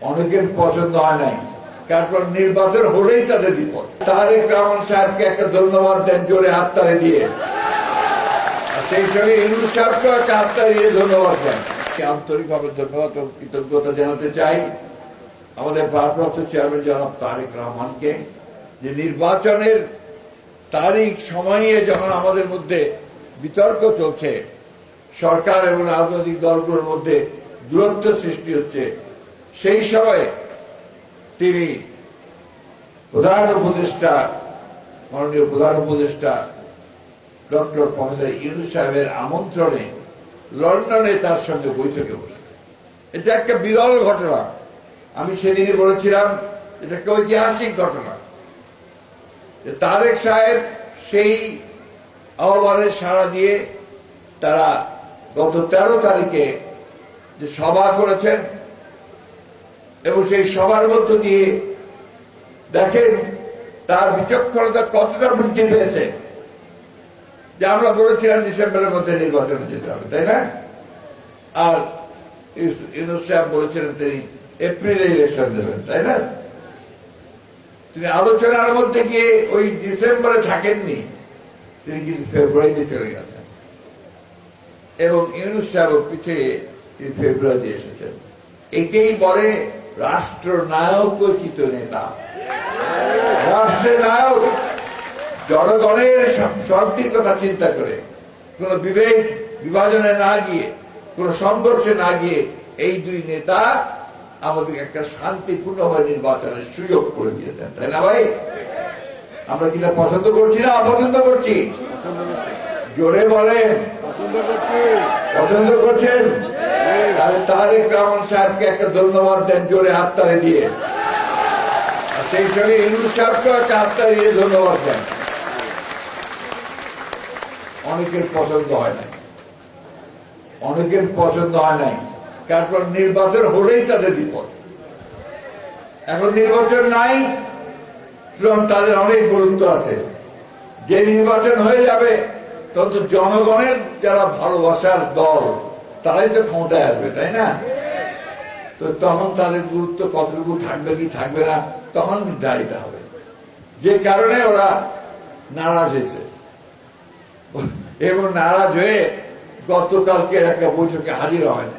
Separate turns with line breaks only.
অনেকের পছন্দ হয় নাই, তারপর নির্বাচন হলেই তাদের বিপদ। তারেক রহমান সাহেবকে একটা ধন্যবাদ দেন জোরে হাততালি দিয়ে, সেই সঙ্গে ইউনূস সাহেবকেও একটা হাততালি দিয়ে ধন্যবাদ দেন। আন্তরিকভাবে ধন্যবাদ ও কৃতজ্ঞতা জানাতে চাই আমাদের ভারপ্রাপ্ত চেয়ারম্যান জনাব তারেক রহমানকে, যে নির্বাচনের তারিখ সময় নিয়ে যখন আমাদের মধ্যে বিতর্ক চলছে, সরকার এবং রাজনৈতিক দলগুলোর মধ্যে দূরত্ব সৃষ্টি হচ্ছে, সেই সময়ে তিনি মাননীয় প্রধান উপদেষ্টা ডক্টর প্রফেসর ইউনূস সাহেবের আমন্ত্রণে লন্ডনে তার সঙ্গে বৈঠকে বসে। এটা একটা বিরল ঘটনা। আমি সেদিনই বলেছিলাম এটা একটা ঐতিহাসিক ঘটনা, যে তারেক সাহেব সেই আহ্বানে সাড়া দিয়ে তারা গত 13 তারিখে যে সভা করেছেন, এবং সেই সভার মধ্য দিয়ে দেখেন তার বিচক্ষণতা কতটা বৃদ্ধি পেয়েছে, যে আমরা বলেছিলাম ডিসেম্বরের মধ্যে নির্বাচনে যেতে হবে, তাই না? আর ইউনূস সাহেব বলেছিলেন তিনি এপ্রিলে ইলেকশন দেবেন, তাই না? তিনি আলোচনার মধ্যে গিয়ে ওই ডিসেম্বরে থাকেননি, তিনি কিন্তু ফেব্রুয়ারিতে চলে গেছেন, এবং ইউনূস সাহেব পিছিয়ে তিনি ফেব্রুয়ারিতে এসেছেন। এটাই বলে রাষ্ট্রনায়কোচিত নেতা। রাষ্ট্রের নায়ক জনগণের শান্তির কথা চিন্তা করে, কোন বিভেদ বিভাজনে না গিয়ে, কোন সংঘর্ষে না গিয়ে এই দুই নেতা আমাদের একটা শান্তিপূর্ণভাবে নির্বাচনের সুযোগ করে দিয়েছেন, তাই না ভাই? আমরা কিনা পছন্দ করছি না অপছন্দ করছি? জোরে বলেন পছন্দ করছেন। তাহলে তারেক রহমান সাহেবকে একটা ধন্যবাদ দেন জোরে হাততালি দিয়ে, সেই সঙ্গে ইউনূস সাহেবকেও একটা হাততালি দিয়ে ধন্যবাদ দেন। অনেকের পছন্দ হয় নাই, অনেকের পছন্দ হয় নাই, তারপর নির্বাচন হলেই তাদের বিপদ। এখন নির্বাচন নাই, সুতরাং তাদের অনেক গুরুত্ব আছে। যে নির্বাচন হয়ে যাবে তখন তো জনগণের যারা ভালোবাসার দল তারাই তো ক্ষমতায় আসবে, তাই না? তো তখন তাদের গুরুত্ব কতটুকু থাকবে কি থাকবে না তখন নির্ধারিত হবে। যে কারণে ওরা নারাজ হয়েছে, এবং নারাজ হয়ে গতকালকে একটা বৈঠকে হাজির হয় না।